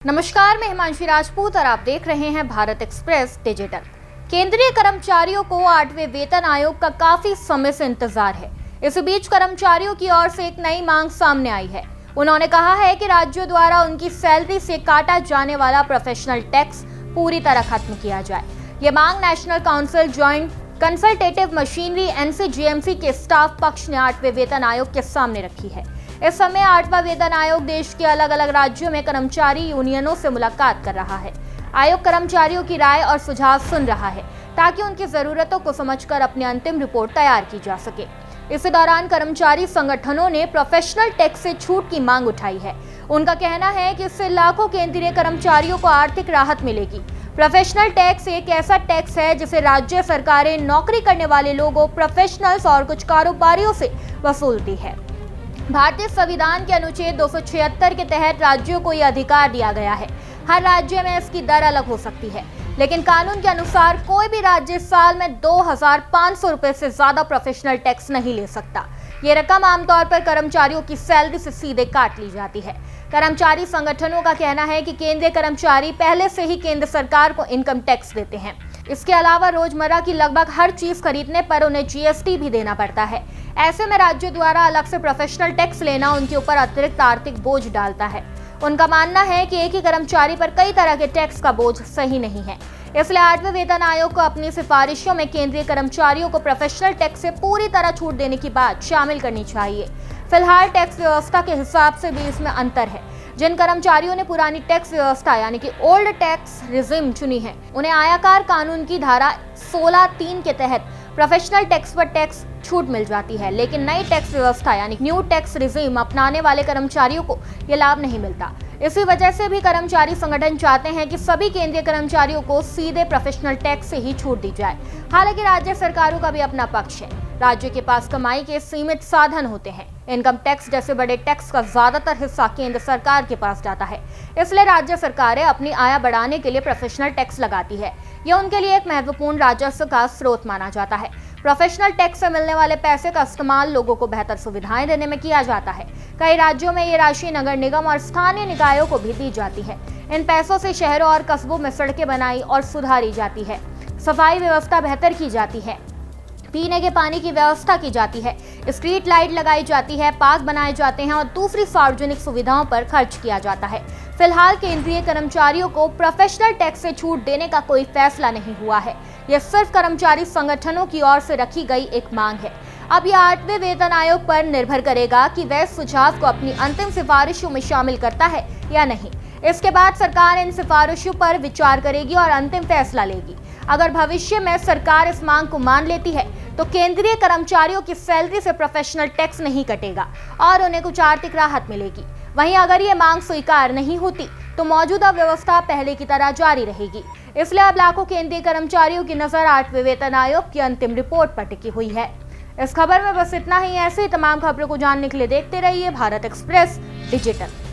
नमस्कार, मैं हिमांशी राजपूत और आप देख रहे हैं भारत एक्सप्रेस डिजिटल। केंद्रीय कर्मचारियों को 8वें वेतन आयोग का काफी समय से इंतजार है। इस बीच कर्मचारियों की ओर से एक नई मांग सामने आई है। उन्होंने कहा है कि राज्यों द्वारा उनकी सैलरी से काटा जाने वाला प्रोफेशनल टैक्स पूरी तरह खत्म किया जाए। ये मांग national council joint consultative machinery NCGMC के स्टाफ पक्ष ने 8वें वेतन आयोग के सामने रखी है। इस समय 8वां वेतन आयोग देश के अलग अलग राज्यों में कर्मचारी यूनियनों से मुलाकात कर रहा है। आयोग कर्मचारियों की राय और सुझाव सुन रहा है ताकि उनकी जरूरतों को समझकर अपनी अंतिम रिपोर्ट तैयार की जा सके। इस दौरान कर्मचारी संगठनों ने प्रोफेशनल टैक्स से छूट की मांग उठाई है। उनका कहना है कि इससे लाखों केंद्रीय कर्मचारियों को आर्थिक राहत मिलेगी। प्रोफेशनल टैक्स एक ऐसा टैक्स है जिसे राज्य सरकारें नौकरी करने वाले लोगों, प्रोफेशनल्स और कुछ कारोबारियों से वसूलती है। भारतीय संविधान के अनुच्छेद 276 के तहत राज्यों को यह अधिकार दिया गया है। हर राज्य में इसकी दर अलग हो सकती है, लेकिन कानून के अनुसार कोई भी राज्य साल में 2500 रुपए से ज्यादा प्रोफेशनल टैक्स नहीं ले सकता। ये रकम आमतौर पर कर्मचारियों की सैलरी से सीधे काट ली जाती है। कर्मचारी संगठनों का कहना है कि केंद्रीय कर्मचारी पहले से ही केंद्र सरकार को इनकम टैक्स देते हैं। इसके अलावा रोजमर्रा की लगभग हर चीज खरीदने पर उन्हें GST भी देना पड़ता है। ऐसे में राज्यों द्वारा अलग से प्रोफेशनल टैक्स लेना उनके ऊपर अतिरिक्त आर्थिक बोझ डालता है। उनका मानना है कि एक ही कर्मचारी पर कई तरह के टैक्स का बोझ सही नहीं है। इसलिए 8वें वेतन आयोग को अपनी सिफारिशों में केंद्रीय कर्मचारियों को प्रोफेशनल टैक्स से पूरी तरह छूट देने की बात शामिल करनी चाहिए। फिलहाल टैक्स व्यवस्था के हिसाब से भी इसमें अंतर है। जिन कर्मचारियों ने पुरानी टैक्स व्यवस्था यानी कि ओल्ड टैक्स रिजिम चुनी है, उन्हें आयकर कानून की धारा 16(3) के तहत प्रोफेशनल टैक्स पर टैक्स छूट मिल जाती है, लेकिन नई टैक्स व्यवस्था यानी न्यू टैक्स रिजिम अपनाने वाले कर्मचारियों को यह लाभ नहीं मिलता। इसी वजह से भी कर्मचारी संगठन चाहते हैं कि सभी केंद्रीय कर्मचारियों को सीधे प्रोफेशनल टैक्स से ही छूट दी जाए। हालांकि राज्य सरकारों का भी अपना पक्ष है। राज्य के पास कमाई के सीमित साधन होते हैं। इनकम टैक्स जैसे बड़े टैक्स का ज्यादातर हिस्सा केंद्र सरकार के पास जाता है, इसलिए राज्य सरकारें अपनी आय बढ़ाने के लिए प्रोफेशनल टैक्स लगाती है। यह उनके लिए एक महत्वपूर्ण राजस्व का स्रोत माना जाता है। प्रोफेशनल टैक्स से मिलने वाले पैसे का इस्तेमाल लोगों को बेहतर सुविधाएं देने में किया जाता है। कई राज्यों में ये राशि नगर निगम और स्थानीय निकायों को भी दी जाती है। इन पैसों से शहरों और कस्बों में सड़कें बनाई और सुधारी जाती है, सफाई व्यवस्था बेहतर की जाती है, पीने के पानी की व्यवस्था की जाती है, स्ट्रीट लाइट लगाई जाती है, पार्क बनाए जाते हैं और दूसरी सार्वजनिक सुविधाओं पर खर्च किया जाता है। फिलहाल केंद्रीय कर्मचारियों को प्रोफेशनल टैक्स से छूट देने का कोई फैसला नहीं हुआ है। यह सिर्फ कर्मचारी संगठनों की ओर से रखी गई एक मांग है। अब यह 8वें वेतन आयोग पर निर्भर करेगा कि वह सुझाव को अपनी अंतिम सिफारिशों में शामिल करता है या नहीं। इसके बाद सरकार इन सिफारिशों पर विचार करेगी और अंतिम फैसला लेगी। अगर भविष्य में सरकार इस मांग को मान लेती है तो केंद्रीय कर्मचारियों की सैलरी से प्रोफेशनल टैक्स नहीं कटेगा और उन्हें कुछ आर्थिक राहत मिलेगी। वहीं अगर ये मांग स्वीकार नहीं होती तो मौजूदा व्यवस्था पहले की तरह जारी रहेगी। इसलिए अब लाखों केंद्रीय कर्मचारियों की नजर 8वें वेतन आयोग की अंतिम रिपोर्ट पर टिकी हुई है। इस खबर में बस इतना ही। ऐसे तमाम खबरों को जानने के लिए देखते रहिए भारत एक्सप्रेस डिजिटल।